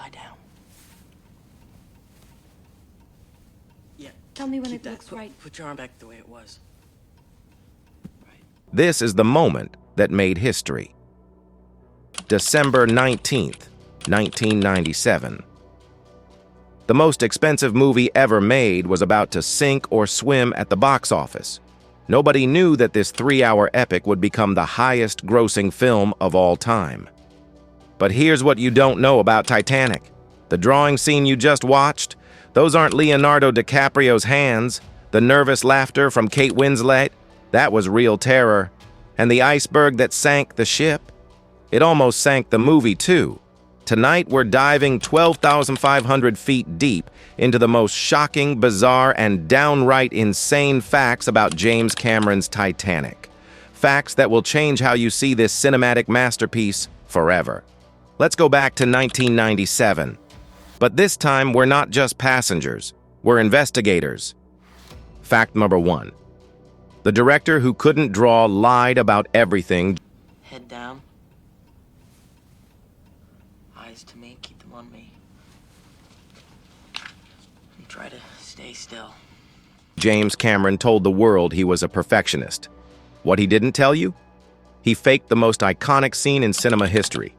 Lie down. Yeah. Tell me when keep it that. looks right. Put your arm back the way it was. Right. This is the moment that made history. December 19th, 1997. The most expensive movie ever made was about to sink or swim at the box office. Nobody knew that this 3-hour epic would become the highest-grossing film of all time. But here's what you don't know about Titanic. The drawing scene you just watched, those aren't Leonardo DiCaprio's hands. The nervous laughter from Kate Winslet, that was real terror. And the iceberg that sank the ship, it almost sank the movie too. Tonight we're diving 12,500 feet deep into the most shocking, bizarre, and downright insane facts about James Cameron's Titanic. Facts that will change how you see this cinematic masterpiece forever. Let's go back to 1997. But this time, we're not just passengers. We're investigators. Fact number 1. The director who couldn't draw lied about everything. Head down. Eyes to me. Keep them on me. And try to stay still. James Cameron told the world he was a perfectionist. What he didn't tell you? He faked the most iconic scene in cinema history.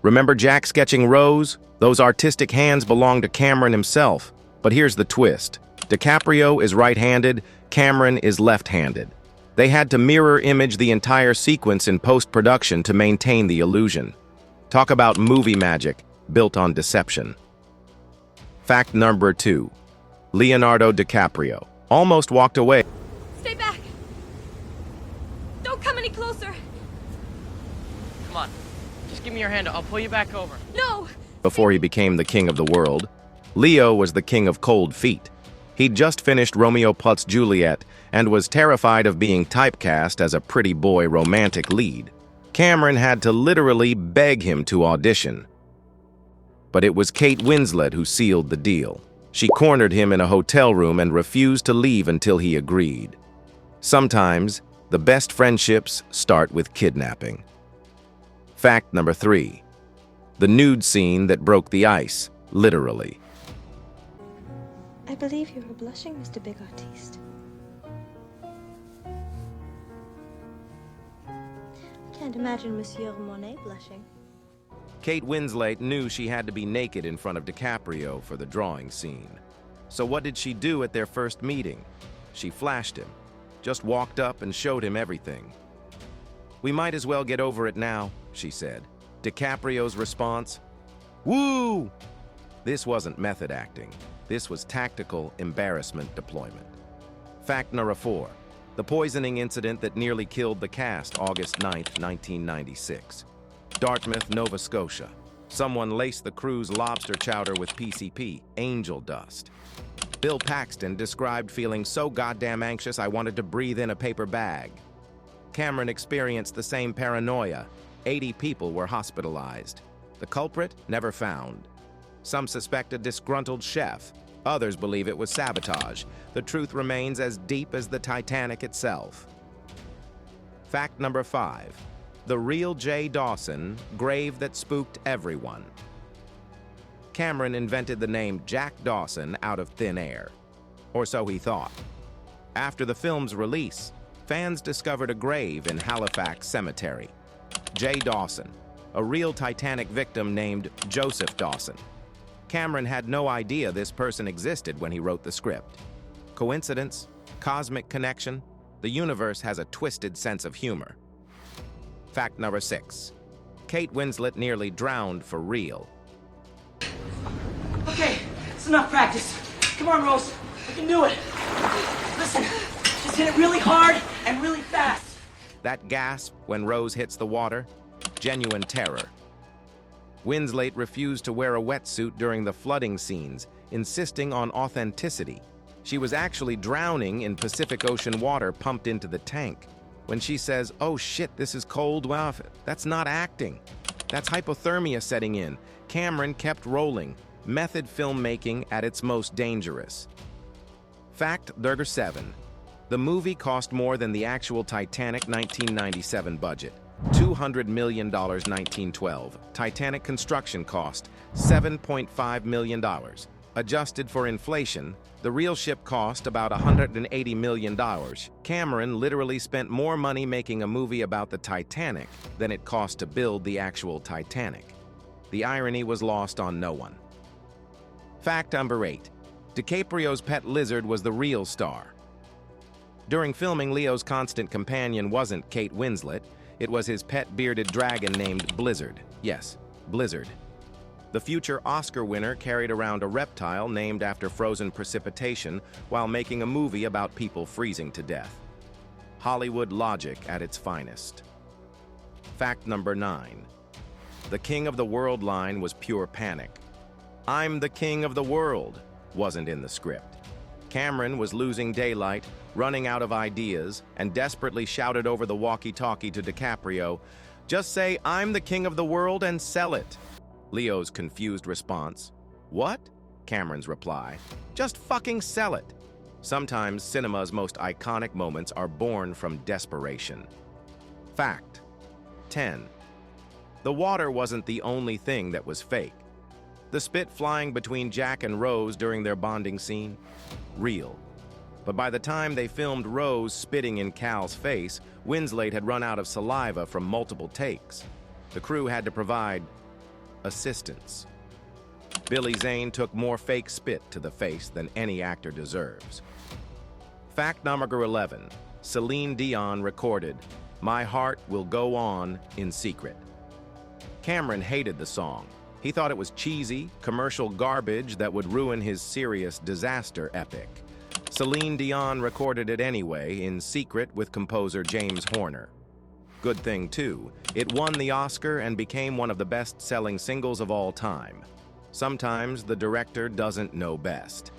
Remember Jack sketching Rose? Those artistic hands belong to Cameron himself. But here's the twist. DiCaprio is right-handed, Cameron is left-handed. They had to mirror image the entire sequence in post-production to maintain the illusion. Talk about movie magic built on deception. Fact number 2. Leonardo DiCaprio almost walked away. Stay back! Don't come any closer! Come on. Just give me your hand. I'll pull you back over. No! Before he became the king of the world. Leo was the king of cold feet. He'd just finished Romeo plus Juliet and was terrified of being typecast as a pretty boy romantic lead. Cameron had to literally beg him to audition. But it was Kate Winslet who sealed the deal. She cornered him in a hotel room and refused to leave until he agreed. Sometimes, the best friendships start with kidnapping. Fact number 3. The nude scene that broke the ice, literally. I believe you are blushing, Mr. Big Artiste. I can't imagine Monsieur Monet blushing. Kate Winslet knew she had to be naked in front of DiCaprio for the drawing scene. So what did she do at their first meeting? She flashed him, just walked up and showed him everything. "We might as well get over it now," she said. DiCaprio's response? "Woo!" This wasn't method acting. This was tactical embarrassment deployment. Fact number 4. The poisoning incident that nearly killed the cast August 9th, 1996. Dartmouth, Nova Scotia. Someone laced the crew's lobster chowder with PCP, angel dust. Bill Paxton described feeling so goddamn anxious I wanted to breathe in a paper bag. Cameron experienced the same paranoia. 80 people were hospitalized. The culprit never found. Some suspect a disgruntled chef. Others believe it was sabotage. The truth remains as deep as the Titanic itself. Fact number 5. The real J. Dawson, grave that spooked everyone. Cameron invented the name Jack Dawson out of thin air. Or so he thought. After the film's release, fans discovered a grave in Halifax Cemetery. J. Dawson, a real Titanic victim named Joseph Dawson. Cameron had no idea this person existed when he wrote the script. Coincidence? Cosmic connection? The universe has a twisted sense of humor. Fact number 6. Kate Winslet nearly drowned for real. Okay, it's enough practice. Come on, Rose. We can do it. Listen, just hit it really hard and really fast. That gasp when Rose hits the water? Genuine terror. Winslet refused to wear a wetsuit during the flooding scenes, insisting on authenticity. She was actually drowning in Pacific Ocean water pumped into the tank. When she says, "Oh shit, this is cold," well, that's not acting. That's hypothermia setting in. Cameron kept rolling. Method filmmaking at its most dangerous. Fact number 7. The movie cost more than the actual Titanic 1997 budget. $200 million 1912. Titanic construction cost $7.5 million. Adjusted for inflation, the real ship cost about $180 million. Cameron literally spent more money making a movie about the Titanic than it cost to build the actual Titanic. The irony was lost on no one. Fact number 8. DiCaprio's pet lizard was the real star. During filming, Leo's constant companion wasn't Kate Winslet. It was his pet bearded dragon named Blizzard. Yes, Blizzard. The future Oscar winner carried around a reptile named after frozen precipitation while making a movie about people freezing to death. Hollywood logic at its finest. Fact number 9. The King of the World line was pure panic. "I'm the king of the world" wasn't in the script. Cameron was losing daylight, running out of ideas, and desperately shouted over the walkie-talkie to DiCaprio, "Just say, 'I'm the king of the world' and sell it." Leo's confused response, "What?" Cameron's reply, "Just fucking sell it." Sometimes cinema's most iconic moments are born from desperation. Fact 10. The water wasn't the only thing that was fake. The spit flying between Jack and Rose during their bonding scene? Real. But by the time they filmed Rose spitting in Cal's face, Winslet had run out of saliva from multiple takes. The crew had to provide assistance. Billy Zane took more fake spit to the face than any actor deserves. Fact number 11. Celine Dion recorded "My Heart Will Go On" in secret. Cameron hated the song. He thought it was cheesy, commercial garbage that would ruin his serious disaster epic. Celine Dion recorded it anyway, in secret with composer James Horner. Good thing, too. It won the Oscar and became one of the best-selling singles of all time. Sometimes the director doesn't know best.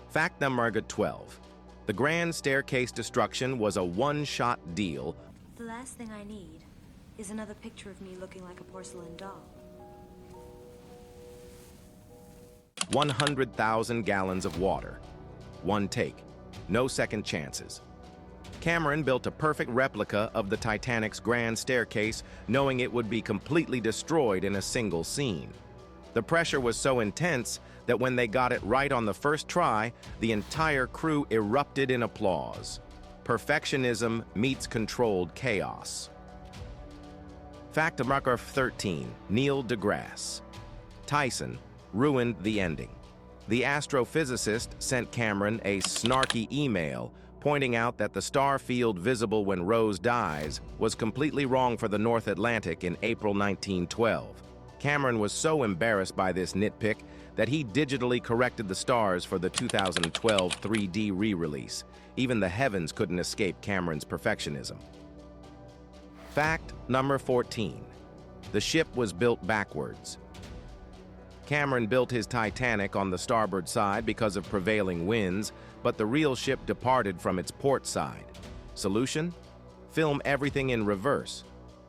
Fact number 12. The Grand Staircase destruction was a one-shot deal. The last thing I need is another picture of me looking like a porcelain doll. 100,000 gallons of water. One take. No second chances. Cameron built a perfect replica of the Titanic's Grand Staircase, knowing it would be completely destroyed in a single scene. The pressure was so intense that when they got it right on the first try, the entire crew erupted in applause. Perfectionism meets controlled chaos. Fact number 13. Neil deGrasse Tyson ruined the ending. The astrophysicist sent Cameron a snarky email pointing out that the star field visible when Rose dies was completely wrong for the North Atlantic in April 1912. Cameron was so embarrassed by this nitpick that he digitally corrected the stars for the 2012 3D re-release. Even the heavens couldn't escape Cameron's perfectionism. Fact number 14. The ship was built backwards. Cameron built his Titanic on the starboard side because of prevailing winds, but the real ship departed from its port side. Solution? Film everything in reverse.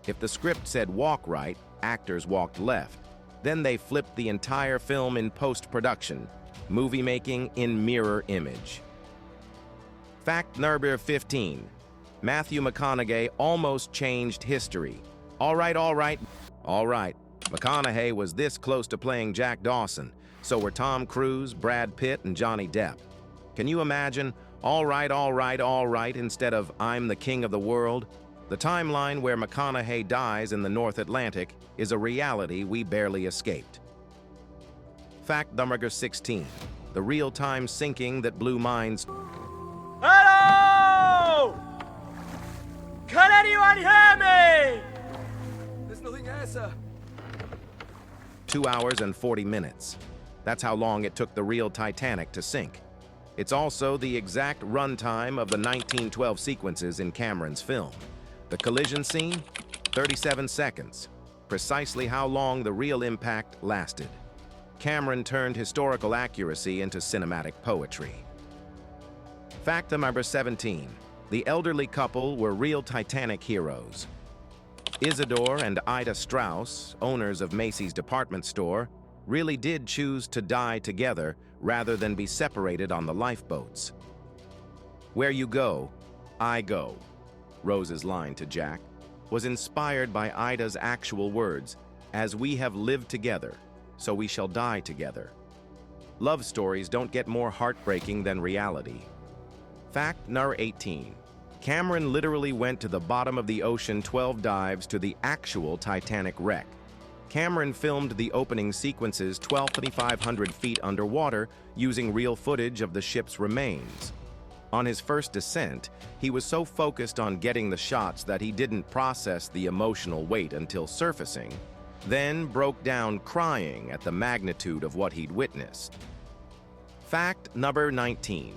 If the script said walk right, actors walked left. Then they flipped the entire film in post-production, movie making in mirror image. Fact number 15. Matthew McConaughey almost changed history. All right. McConaughey was this close to playing Jack Dawson. So were Tom Cruise, Brad Pitt, and Johnny Depp. Can you imagine, all right, instead of "I'm the king of the world"? The timeline where McConaughey dies in the North Atlantic is a reality we barely escaped. Fact number 16. The real-time sinking that blew minds. Hello! Can anyone hear me? There's nothing here, sir. 2 hours and 40 minutes. That's how long it took the real Titanic to sink. It's also the exact runtime of the 1912 sequences in Cameron's film. The collision scene? 37 seconds. Precisely how long the real impact lasted. Cameron turned historical accuracy into cinematic poetry. Fact number 17. The elderly couple were real Titanic heroes. Isidore and Ida Strauss, owners of Macy's department store, really did choose to die together rather than be separated on the lifeboats. "Where you go, I go," Rose's line to Jack. was inspired by Ida's actual words, "As we have lived together, so we shall die together." Love stories don't get more heartbreaking than reality. Fact number 18. Cameron literally went to the bottom of the ocean 12 dives to the actual Titanic wreck. Cameron filmed the opening sequences 2,500 feet underwater using real footage of the ship's remains. On his first descent, he was so focused on getting the shots that he didn't process the emotional weight until surfacing, then broke down crying at the magnitude of what he'd witnessed. Fact number 19.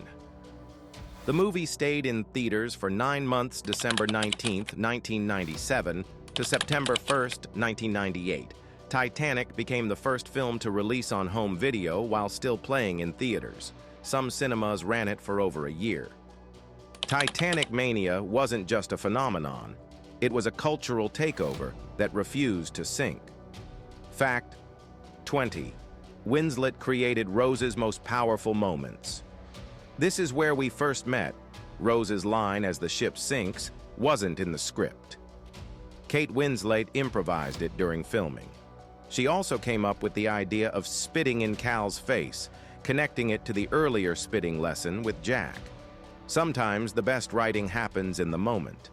The movie stayed in theaters for 9 months, December 19, 1997 to September 1, 1998. Titanic became the first film to release on home video while still playing in theaters. Some cinemas ran it for over a year. Titanic mania wasn't just a phenomenon. It was a cultural takeover that refused to sink. Fact 20. Winslet created Rose's most powerful moments. This is where we first met. Rose's line as the ship sinks wasn't in the script. Kate Winslet improvised it during filming. She also came up with the idea of spitting in Cal's face, connecting it to the earlier spitting lesson with Jack. Sometimes the best writing happens in the moment.